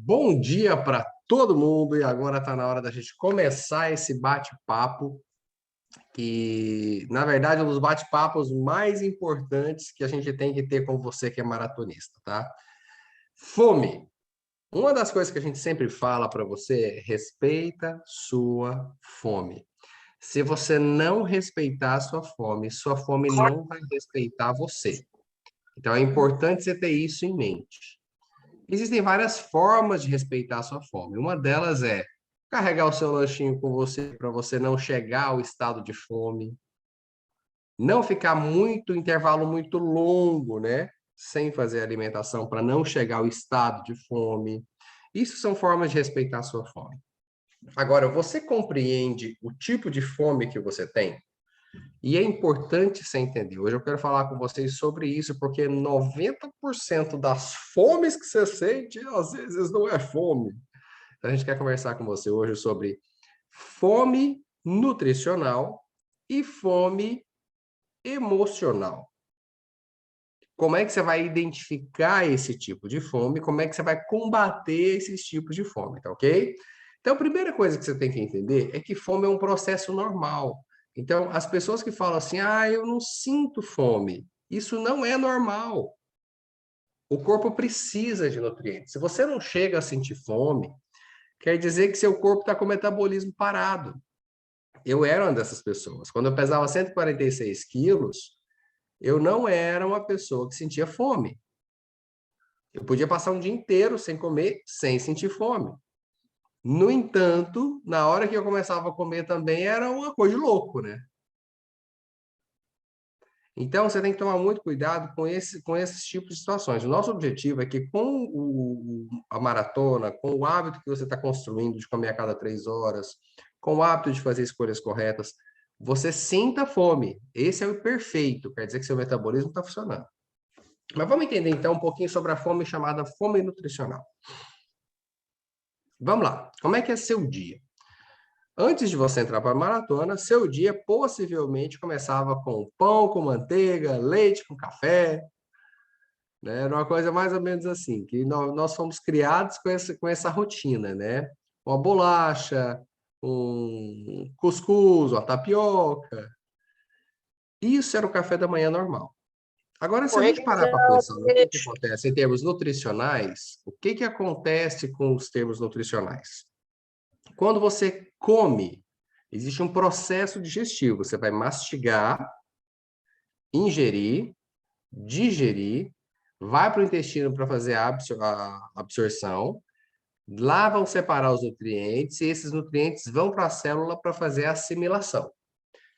Bom dia para todo mundo e agora está na hora da gente começar esse bate-papo que, na verdade, é um dos bate-papos mais importantes que a gente tem que ter com você que é maratonista, tá? Fome. Uma das coisas que a gente sempre fala para você é respeita sua fome. Se você não respeitar sua fome não vai respeitar você. Então é importante você ter isso em mente. Existem várias formas de respeitar a sua fome. Uma delas é carregar o seu lanchinho com você para você não chegar ao estado de fome, não ficar muito intervalo muito longo, né, sem fazer alimentação para não chegar ao estado de fome. Isso são formas de respeitar a sua fome. Agora, você compreende o tipo de fome que você tem? E é importante você entender. Hoje eu quero falar com vocês sobre isso, porque 90% das fomes que você sente, às vezes não é fome. Então, a gente quer conversar com você hoje sobre fome nutricional e fome emocional. Como é que você vai identificar esse tipo de fome? Como é que você vai combater esses tipos de fome, tá ok? Então, a primeira coisa que você tem que entender é que fome é um processo normal. Então, as pessoas que falam assim, eu não sinto fome, isso não é normal. O corpo precisa de nutrientes. Se você não chega a sentir fome, quer dizer que seu corpo está com o metabolismo parado. Eu era uma dessas pessoas. Quando eu pesava 146 quilos, eu não era uma pessoa que sentia fome. Eu podia passar um dia inteiro sem comer, sem sentir fome. No entanto, na hora que eu começava a comer também era uma coisa de louco, né? Então, você tem que tomar muito cuidado com esses tipos de situações. O nosso objetivo é que, com a maratona, com o hábito que você está construindo de comer a cada 3 horas, com o hábito de fazer escolhas corretas, você sinta fome. Esse é o perfeito, quer dizer que seu metabolismo está funcionando. Mas vamos entender, então, um pouquinho sobre a fome chamada fome nutricional. Vamos lá. Como é que é seu dia? Antes de você entrar para a maratona, seu dia possivelmente começava com pão com manteiga, leite com café, né? Era uma coisa mais ou menos assim, que nós fomos criados com essa rotina, né? Uma bolacha, um cuscuz, uma tapioca. Isso era o café da manhã normal. Agora, se a gente parar para Correção, pensar no que acontece em termos nutricionais, o que acontece com os termos nutricionais? Quando você come, existe um processo digestivo. Você vai mastigar, ingerir, digerir, vai para o intestino para fazer a absorção, lá vão separar os nutrientes e esses nutrientes vão para a célula para fazer a assimilação.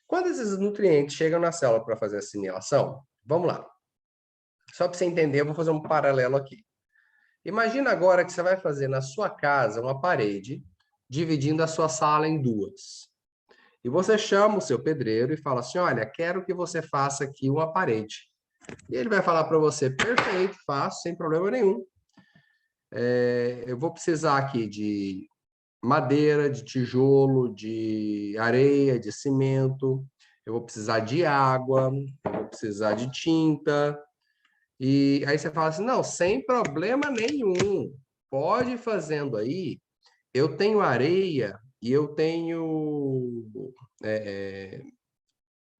Quando esses nutrientes chegam na célula para fazer a assimilação, vamos lá. Só para você entender, eu vou fazer um paralelo aqui. Imagina agora que você vai fazer na sua casa uma parede, dividindo a sua sala em duas. E você chama o seu pedreiro e fala assim: olha, quero que você faça aqui uma parede. E ele vai falar para você: perfeito, faço, sem problema nenhum. Eu vou precisar aqui de madeira, de tijolo, de areia, de cimento. Eu vou precisar de água, eu vou precisar de tinta. E aí você fala assim: não, sem problema nenhum. Pode ir fazendo aí. Eu tenho areia e eu tenho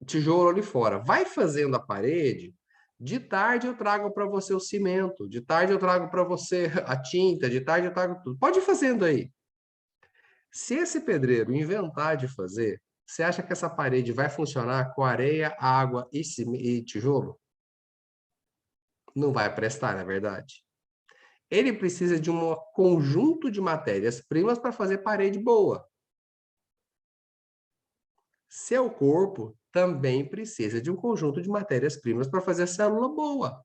tijolo ali fora. Vai fazendo a parede. De tarde eu trago para você o cimento, de tarde eu trago para você a tinta, de tarde eu trago tudo. Pode ir fazendo aí. Se esse pedreiro inventar de fazer, você acha que essa parede vai funcionar com areia, água e tijolo? Não vai prestar, na verdade. Ele precisa de um conjunto de matérias-primas para fazer parede boa. Seu corpo também precisa de um conjunto de matérias-primas para fazer a célula boa.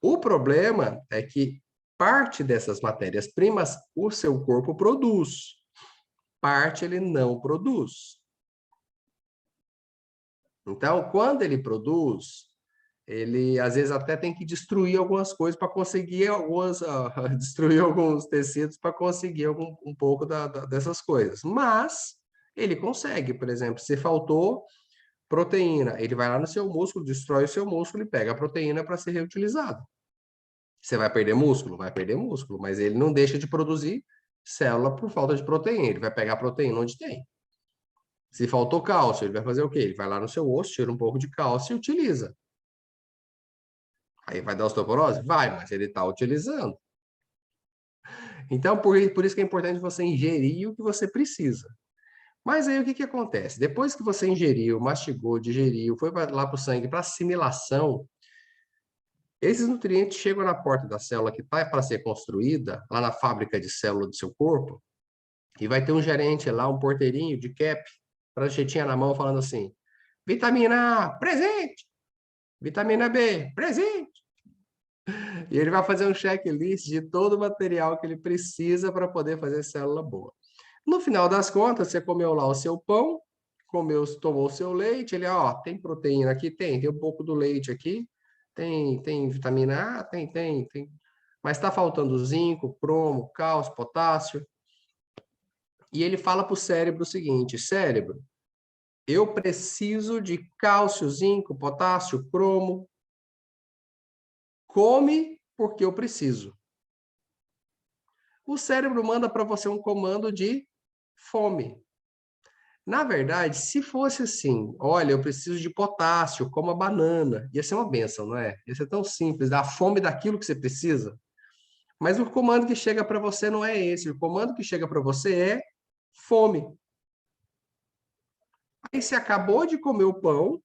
O problema é que parte dessas matérias-primas o seu corpo produz, parte ele não produz. Então, quando ele produz, ele às vezes até tem que destruir algumas coisas para conseguir destruir alguns tecidos para conseguir um pouco dessas coisas. Mas ele consegue, por exemplo, se faltou proteína, ele vai lá no seu músculo, destrói o seu músculo e pega a proteína para ser reutilizada. Você vai perder músculo? Vai perder músculo, mas ele não deixa de produzir célula por falta de proteína. Ele vai pegar proteína onde tem. Se faltou cálcio, ele vai fazer o quê? Ele vai lá no seu osso, tira um pouco de cálcio e utiliza. Aí vai dar osteoporose? Vai, mas ele está utilizando. Então, por isso que é importante você ingerir o que você precisa. Mas aí o que acontece? Depois que você ingeriu, mastigou, digeriu, foi lá para o sangue, para assimilação, esses nutrientes chegam na porta da célula que está para ser construída, lá na fábrica de célula do seu corpo, e vai ter um gerente lá, um porteirinho de cap, pranchetinha na mão, falando assim: vitamina A, presente! Vitamina B, presente! E ele vai fazer um checklist de todo o material que ele precisa para poder fazer célula boa. No final das contas, você comeu lá o seu pão, tomou o seu leite, ele, ó, tem proteína aqui? Tem um pouco do leite aqui, tem vitamina A? Tem. Mas está faltando zinco, cromo, cálcio, potássio. E ele fala para o cérebro o seguinte: cérebro, eu preciso de cálcio, zinco, potássio, cromo. Come porque eu preciso. O cérebro manda para você um comando de fome. Na verdade, se fosse assim, olha, eu preciso de potássio, coma banana, ia ser uma benção, não é? Ia ser tão simples, dar fome daquilo que você precisa. Mas o comando que chega para você não é esse. O comando que chega para você é fome. Aí você acabou de comer o pão,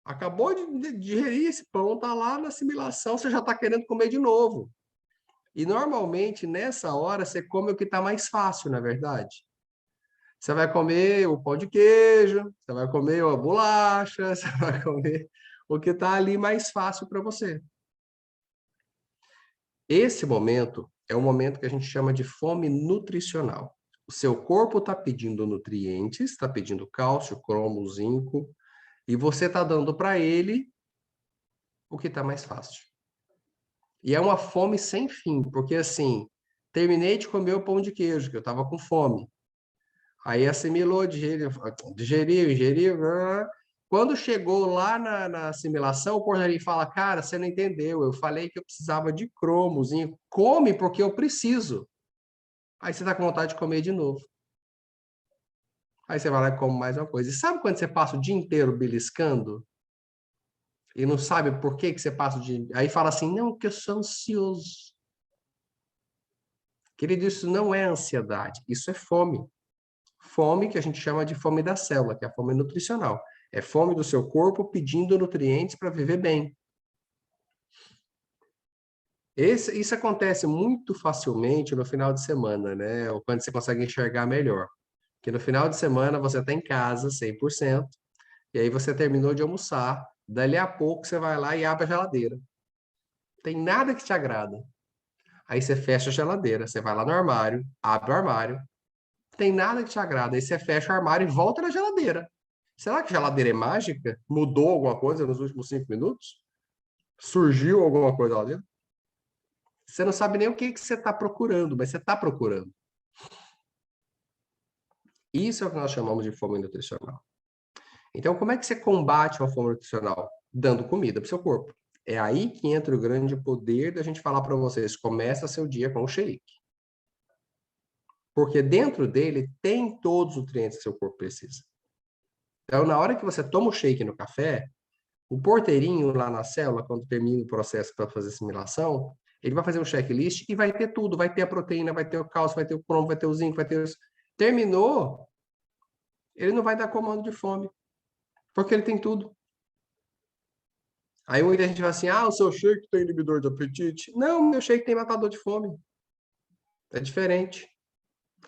acabou de digerir esse pão, tá lá na assimilação, você já está querendo comer de novo. E normalmente nessa hora você come o que está mais fácil, na verdade. Você vai comer o pão de queijo, você vai comer a bolacha, você vai comer o que está ali mais fácil para você. Esse momento é o momento que a gente chama de fome nutricional. O seu corpo está pedindo nutrientes, está pedindo cálcio, cromo, zinco, e você está dando para ele o que está mais fácil. E é uma fome sem fim, porque assim, terminei de comer o pão de queijo, que eu estava com fome. Aí assimilou, digeriu, ingeriu. Quando chegou lá na assimilação, o portaria fala: cara, você não entendeu. Eu falei que eu precisava de cromozinho. Come porque eu preciso. Aí você está com vontade de comer de novo. Aí você vai lá e come mais uma coisa. E sabe quando você passa o dia inteiro beliscando? E não sabe por que você passa o dia. Aí fala assim: não, porque eu sou ansioso. Querido, isso não é ansiedade, isso é fome. Fome que a gente chama de fome da célula, que é a fome nutricional. É fome do seu corpo pedindo nutrientes para viver bem. Isso acontece muito facilmente no final de semana, né? Ou quando você consegue enxergar melhor. Porque no final de semana você está em casa 100%, e aí você terminou de almoçar, dali a pouco você vai lá e abre a geladeira. Tem nada que te agrada. Aí você fecha a geladeira, você vai lá no armário, abre o armário, tem nada que te agrada. Aí você fecha o armário e volta na geladeira. Será que a geladeira é mágica? Mudou alguma coisa nos últimos 5 minutos? Surgiu alguma coisa lá dentro? Você não sabe nem o que você está procurando, mas você está procurando. Isso é o que nós chamamos de fome nutricional. Então, como é que você combate uma fome nutricional? Dando comida para o seu corpo. É aí que entra o grande poder da gente falar para vocês: começa seu dia com o shake. Porque dentro dele tem todos os nutrientes que seu corpo precisa. Então, na hora que você toma o shake no café, o porteirinho lá na célula, quando termina o processo para fazer assimilação, ele vai fazer um checklist e vai ter tudo. Vai ter a proteína, vai ter o cálcio, vai ter o cromo, vai ter o zinco, vai ter isso. Terminou, ele não vai dar comando de fome, porque ele tem tudo. Aí muita gente vai assim: ah, o seu shake tem inibidor de apetite. Não, meu shake tem matador de fome. É diferente.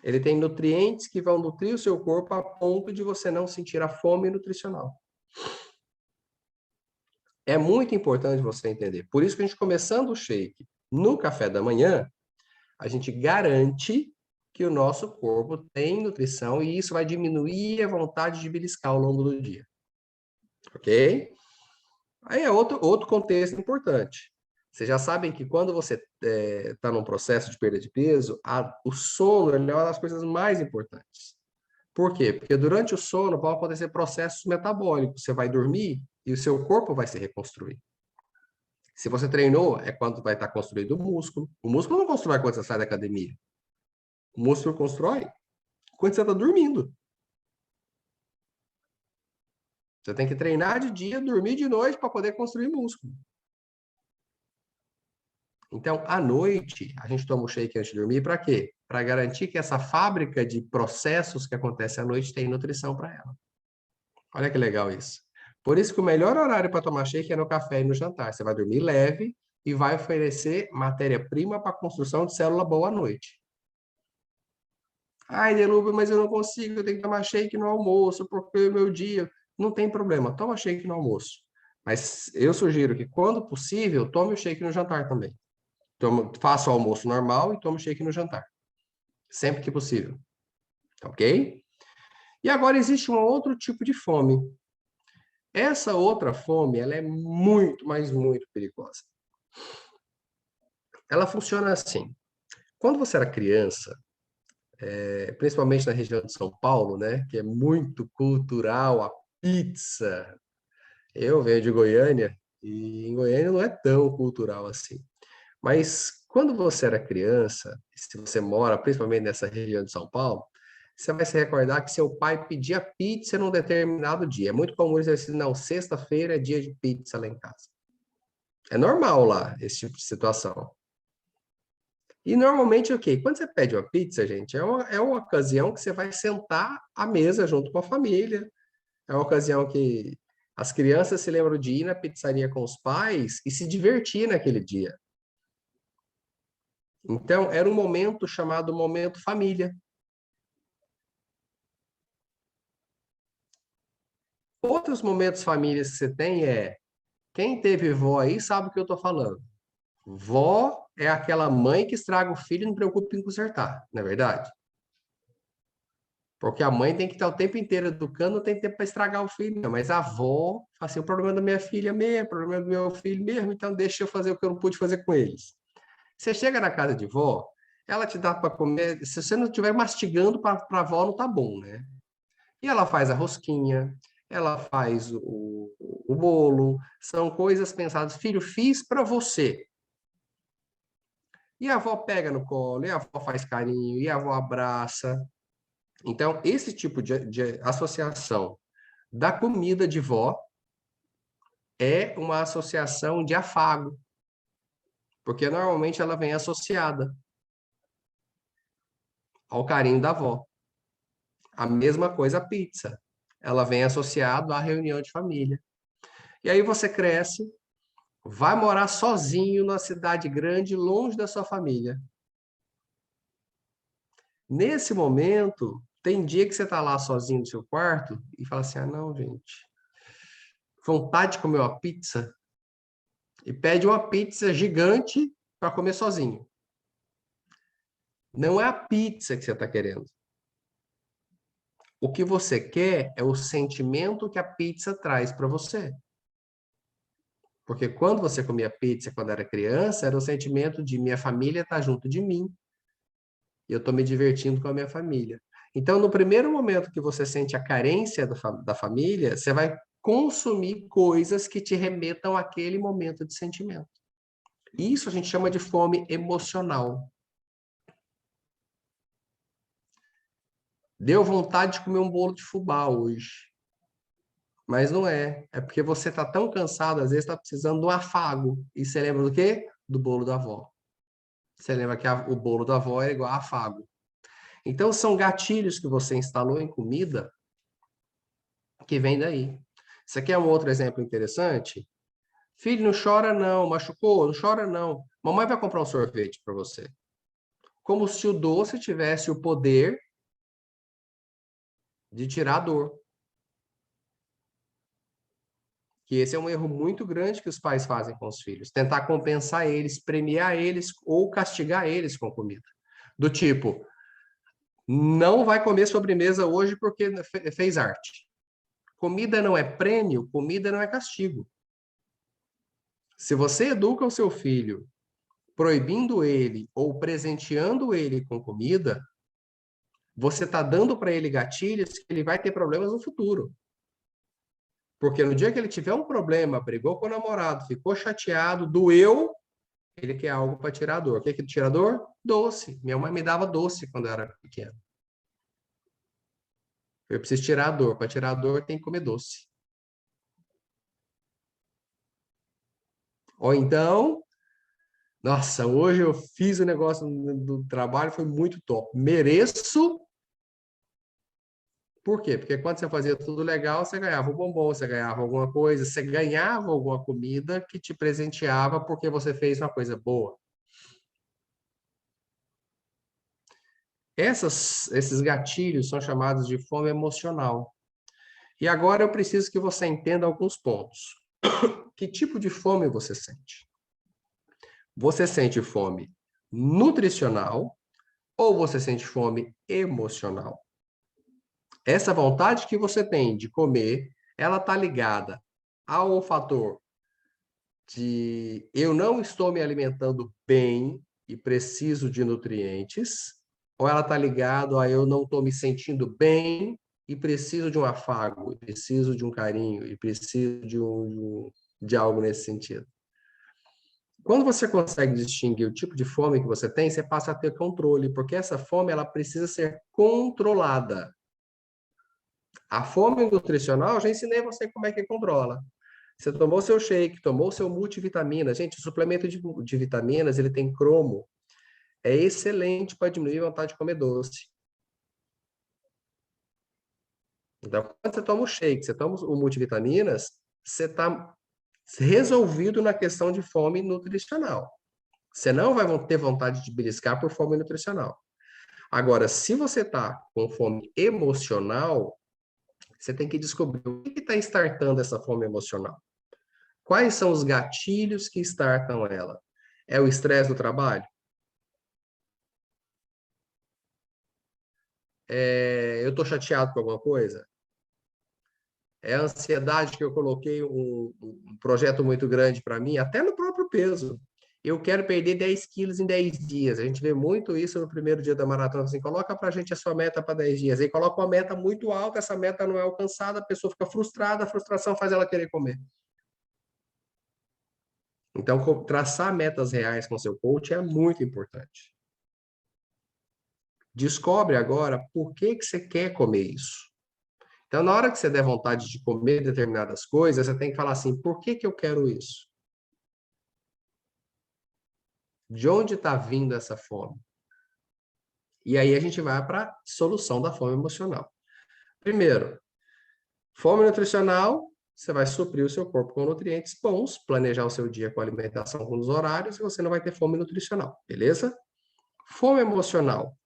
Ele tem nutrientes que vão nutrir o seu corpo a ponto de você não sentir a fome nutricional. É muito importante você entender. Por isso que a gente, começando o shake no café da manhã, a gente garante que o nosso corpo tem nutrição e isso vai diminuir a vontade de beliscar ao longo do dia. Ok? Aí é outro contexto importante. Vocês já sabem que quando você está num processo de perda de peso, o sono é uma das coisas mais importantes. Por quê? Porque durante o sono vão acontecer processos metabólicos. Você vai dormir e o seu corpo vai se reconstruir. Se você treinou, é quando vai estar construído o músculo. O músculo não constrói quando você sai da academia. O músculo constrói quando você está dormindo. Você tem que treinar de dia, dormir de noite para poder construir músculo. Então, à noite, a gente toma o shake antes de dormir para quê? Para garantir que essa fábrica de processos que acontece à noite tem nutrição para ela. Olha que legal isso. Por isso que o melhor horário para tomar shake é no café e no jantar. Você vai dormir leve e vai oferecer matéria-prima para a construção de célula boa à noite. Ai, Delúbio, mas eu não consigo, eu tenho que tomar shake no almoço, porque o meu dia. Não tem problema, toma shake no almoço. Mas eu sugiro que, quando possível, tome o shake no jantar também. Faça o almoço normal e tome o shake no jantar. Sempre que possível. Ok? E agora existe um outro tipo de fome. Essa outra fome, ela é muito, mas muito perigosa. Ela funciona assim. Quando você era criança, principalmente na região de São Paulo, né, que é muito cultural a pizza. Eu venho de Goiânia e em Goiânia não é tão cultural assim. Mas quando você era criança, se você mora principalmente nessa região de São Paulo, você vai se recordar que seu pai pedia pizza num determinado dia. É muito comum ele dizer assim, não, sexta-feira é dia de pizza lá em casa. É normal lá esse tipo de situação. E normalmente o quê? Quando você pede uma pizza, gente, é uma ocasião que você vai sentar à mesa junto com a família. É uma ocasião que as crianças se lembram de ir na pizzaria com os pais e se divertir naquele dia. Então, era um momento chamado momento família. Outros momentos famílias que você tem quem teve vó aí sabe o que eu estou falando. Vó é aquela mãe que estraga o filho e não preocupa em consertar, não é verdade? Porque a mãe tem que estar o tempo inteiro educando, não tem tempo para estragar o filho, não. Mas a avó, assim, o problema da minha filha mesmo, o problema do meu filho mesmo, então deixa eu fazer o que eu não pude fazer com eles. Você chega na casa de vó, ela te dá para comer, se você não estiver mastigando para a avó, não tá bom, né? E ela faz a rosquinha, ela faz o bolo, são coisas pensadas, filho, fiz para você. E a avó pega no colo, e a avó faz carinho, e a avó abraça. Então, esse tipo de associação da comida de vó é uma associação de afago, porque normalmente ela vem associada ao carinho da avó. A mesma coisa a pizza. Ela vem associado à reunião de família. E aí você cresce, vai morar sozinho na cidade grande, longe da sua família. Nesse momento, tem dia que você está lá sozinho no seu quarto e fala assim: ah, não, gente, vontade de comer uma pizza. E pede uma pizza gigante para comer sozinho. Não é a pizza que você está querendo. O que você quer é o sentimento que a pizza traz para você. Porque quando você comia pizza quando era criança, era o sentimento de minha família estar junto de mim. E eu estou me divertindo com a minha família. Então, no primeiro momento que você sente a carência da família, você vai consumir coisas que te remetam àquele momento de sentimento. Isso a gente chama de fome emocional. Deu vontade de comer um bolo de fubá hoje. Mas não é. É porque você está tão cansado, às vezes está precisando de um afago. E você lembra do quê? Do bolo da avó. Você lembra que o bolo da avó é igual a afago. Então, são gatilhos que você instalou em comida que vem daí. Você quer um outro exemplo interessante? Filho, não chora não. Machucou? Não chora não. Mamãe vai comprar um sorvete para você. Como se o doce tivesse o poder de tirar a dor. Que esse é um erro muito grande que os pais fazem com os filhos. Tentar compensar eles, premiar eles ou castigar eles com comida. Do tipo, não vai comer sobremesa hoje porque fez arte. Comida não é prêmio, comida não é castigo. Se você educa o seu filho proibindo ele ou presenteando ele com comida, você está dando para ele gatilhos que ele vai ter problemas no futuro. Porque no dia que ele tiver um problema, brigou com o namorado, ficou chateado, doeu, ele quer algo para tirar a dor. O que é tira a dor? Doce. Minha mãe me dava doce quando eu era pequeno. Eu preciso tirar a dor. Para tirar a dor, tem que comer doce. Ou então, nossa, hoje eu fiz o negócio do trabalho, foi muito top. Mereço. Por quê? Porque quando você fazia tudo legal, você ganhava um bombom, você ganhava alguma coisa, você ganhava alguma comida que te presenteava porque você fez uma coisa boa. Esses gatilhos são chamados de fome emocional. E agora eu preciso que você entenda alguns pontos. Que tipo de fome você sente? Você sente fome nutricional ou você sente fome emocional? Essa vontade que você tem de comer, ela está ligada ao fator de eu não estou me alimentando bem e preciso de nutrientes, ou ela está ligada a eu não estou me sentindo bem e preciso de um afago, e preciso de um carinho, e preciso de algo nesse sentido. Quando você consegue distinguir o tipo de fome que você tem, você passa a ter controle, porque essa fome ela precisa ser controlada. A fome nutricional, eu já ensinei você como é que controla. Você tomou seu shake, tomou seu multivitamina. Gente, o suplemento de vitaminas, ele tem cromo. É excelente para diminuir a vontade de comer doce. Então, quando você toma o shake, você toma o multivitaminas, você está resolvido na questão de fome nutricional. Você não vai ter vontade de beliscar por fome nutricional. Agora, se você está com fome emocional, você tem que descobrir o que está startando essa fome emocional. Quais são os gatilhos que startam ela? É o estresse do trabalho? Eu estou chateado com alguma coisa? É a ansiedade que eu coloquei um projeto muito grande para mim, até no próprio peso. Eu quero perder 10 quilos em 10 dias. A gente vê muito isso no primeiro dia da maratona. Assim, coloca para a gente a sua meta para 10 dias. Aí coloca uma meta muito alta, essa meta não é alcançada, a pessoa fica frustrada, a frustração faz ela querer comer. Então, traçar metas reais com seu coach é muito importante. Descobre agora por que você quer comer isso. Então, na hora que você der vontade de comer determinadas coisas, você tem que falar assim: por que eu quero isso? De onde está vindo essa fome? E aí a gente vai para a solução da fome emocional. Primeiro, fome nutricional, você vai suprir o seu corpo com nutrientes bons, planejar o seu dia com alimentação com os horários, e você não vai ter fome nutricional, beleza? Fome emocional.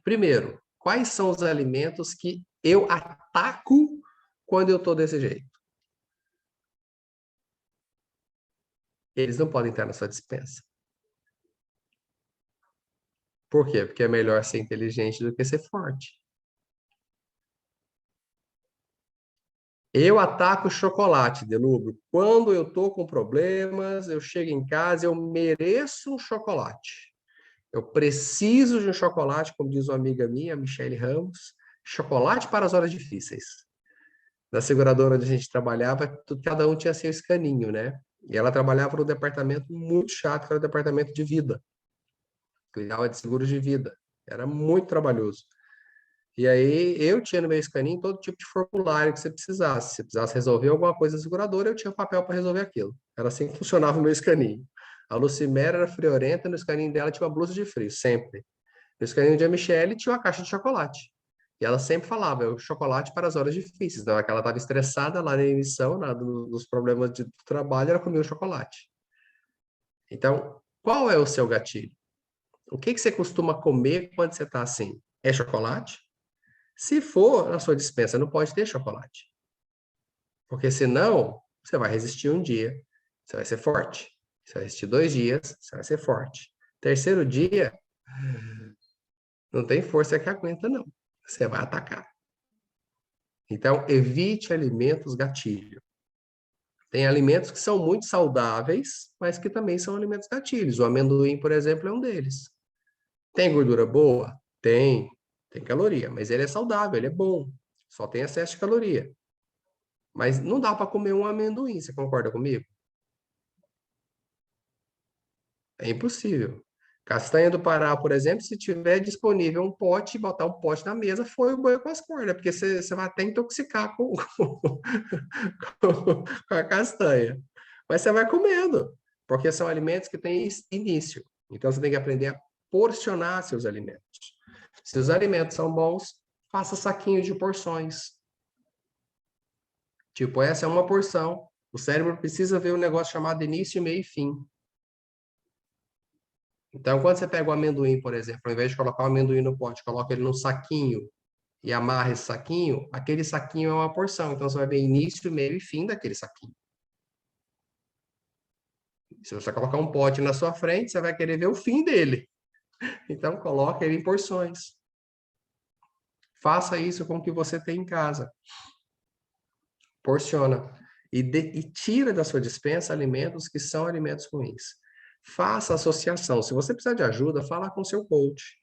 Primeiro, quais são os alimentos que eu ataco quando eu estou desse jeito? Eles não podem estar na sua despensa. Por quê? Porque é melhor ser inteligente do que ser forte. Eu ataco chocolate, Delubro. Quando eu estou com problemas, eu chego em casa, eu mereço um chocolate. Eu preciso de um chocolate, como diz uma amiga minha, Michele Ramos, chocolate para as horas difíceis. Na seguradora onde a gente trabalhava, cada um tinha seu escaninho, né? E ela trabalhava no departamento muito chato, que era o departamento de vida. Cuidava de seguros de vida. Era muito trabalhoso. E aí eu tinha no meu escaninho todo tipo de formulário que você precisasse. Se precisasse resolver alguma coisa na seguradora, eu tinha papel para resolver aquilo. Era assim que funcionava o meu escaninho. A Lucimera era friorenta, no escaninho dela tinha uma blusa de frio, sempre. No escaninho de Michelle tinha uma caixa de chocolate. E ela sempre falava, é o chocolate para as horas difíceis. Na hora que ela estava estressada lá na emissão, nos problemas de trabalho, ela comia o chocolate. Então, qual é o seu gatilho? O que você costuma comer quando você está assim? É chocolate? Se for na sua despensa, não pode ter chocolate. Porque senão, você vai resistir um dia, você vai ser forte. Você vai resistir 2 dias, você vai ser forte. Terceiro dia, não tem força que aguenta, não. Você vai atacar. Então, evite alimentos gatilho. Tem alimentos que são muito saudáveis, mas que também são alimentos gatilhos. O amendoim, por exemplo, é um deles. Tem gordura boa? Tem. Tem caloria, mas ele é saudável, ele é bom. Só tem excesso de caloria. Mas não dá para comer um amendoim, você concorda comigo? É impossível. Castanha do Pará, por exemplo, se tiver disponível um pote, botar o pote na mesa, foi o boi com as cordas, porque você vai até intoxicar com a castanha. Mas você vai comendo, porque são alimentos que têm início. Então você tem que aprender a porcionar seus alimentos. Se os alimentos são bons, faça saquinho de porções. Tipo, essa é uma porção. O cérebro precisa ver um negócio chamado início, meio e fim. Então, quando você pega o amendoim, por exemplo, ao invés de colocar o amendoim no pote, coloca ele num saquinho e amarra esse saquinho, aquele saquinho é uma porção. Então, você vai ver início, meio e fim daquele saquinho. Se você colocar um pote na sua frente, você vai querer ver o fim dele. Então, coloque ele em porções. Faça isso com o que você tem em casa. Porciona. E tira da sua despensa alimentos que são alimentos ruins. Faça associação. Se você precisar de ajuda, fala com seu coach.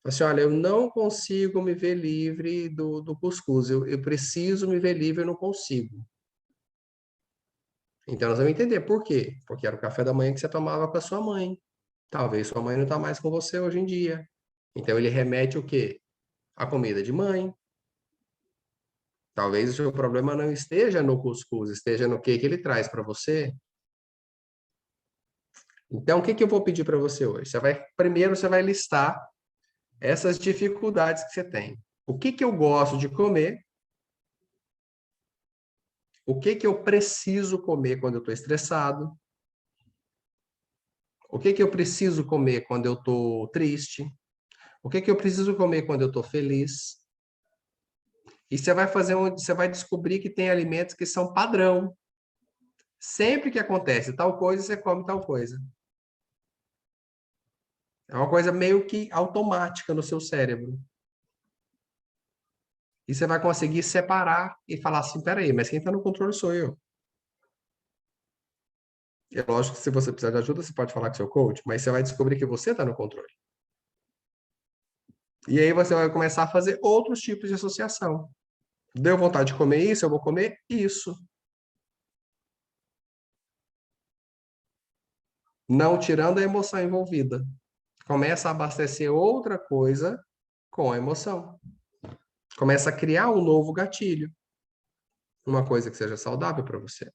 Assim, olha, eu não consigo me ver livre do cuscuz. Eu preciso me ver livre, eu não consigo. Então, nós vamos entender por quê. Porque era o café da manhã que você tomava com a sua mãe. Talvez sua mãe não está mais com você hoje em dia. Então, ele remete o quê? A comida de mãe. Talvez o seu problema não esteja no cuscuz, esteja no que ele traz para você. Então, o que eu vou pedir para você hoje? Primeiro, você vai listar essas dificuldades que você tem. O que eu gosto de comer? O que eu preciso comer quando eu estou estressado? O que eu preciso comer quando eu estou triste? O que eu preciso comer quando eu estou feliz? E você vai descobrir que tem alimentos que são padrão. Sempre que acontece tal coisa, você come tal coisa. É uma coisa meio que automática no seu cérebro. E você vai conseguir separar e falar assim, peraí, mas quem está no controle sou eu. É lógico que se você precisar de ajuda, você pode falar com seu coach, mas você vai descobrir que você está no controle. E aí você vai começar a fazer outros tipos de associação. Deu vontade de comer isso, eu vou comer isso. Não tirando a emoção envolvida. Começa a abastecer outra coisa com a emoção. Começa a criar um novo gatilho. Uma coisa que seja saudável para você.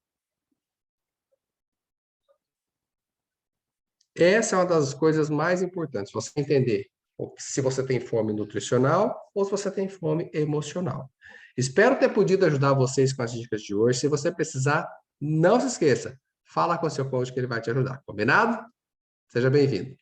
Essa é uma das coisas mais importantes, você entender se você tem fome nutricional ou se você tem fome emocional. Espero ter podido ajudar vocês com as dicas de hoje. Se você precisar, não se esqueça, fala com seu coach que ele vai te ajudar. Combinado? Seja bem-vindo.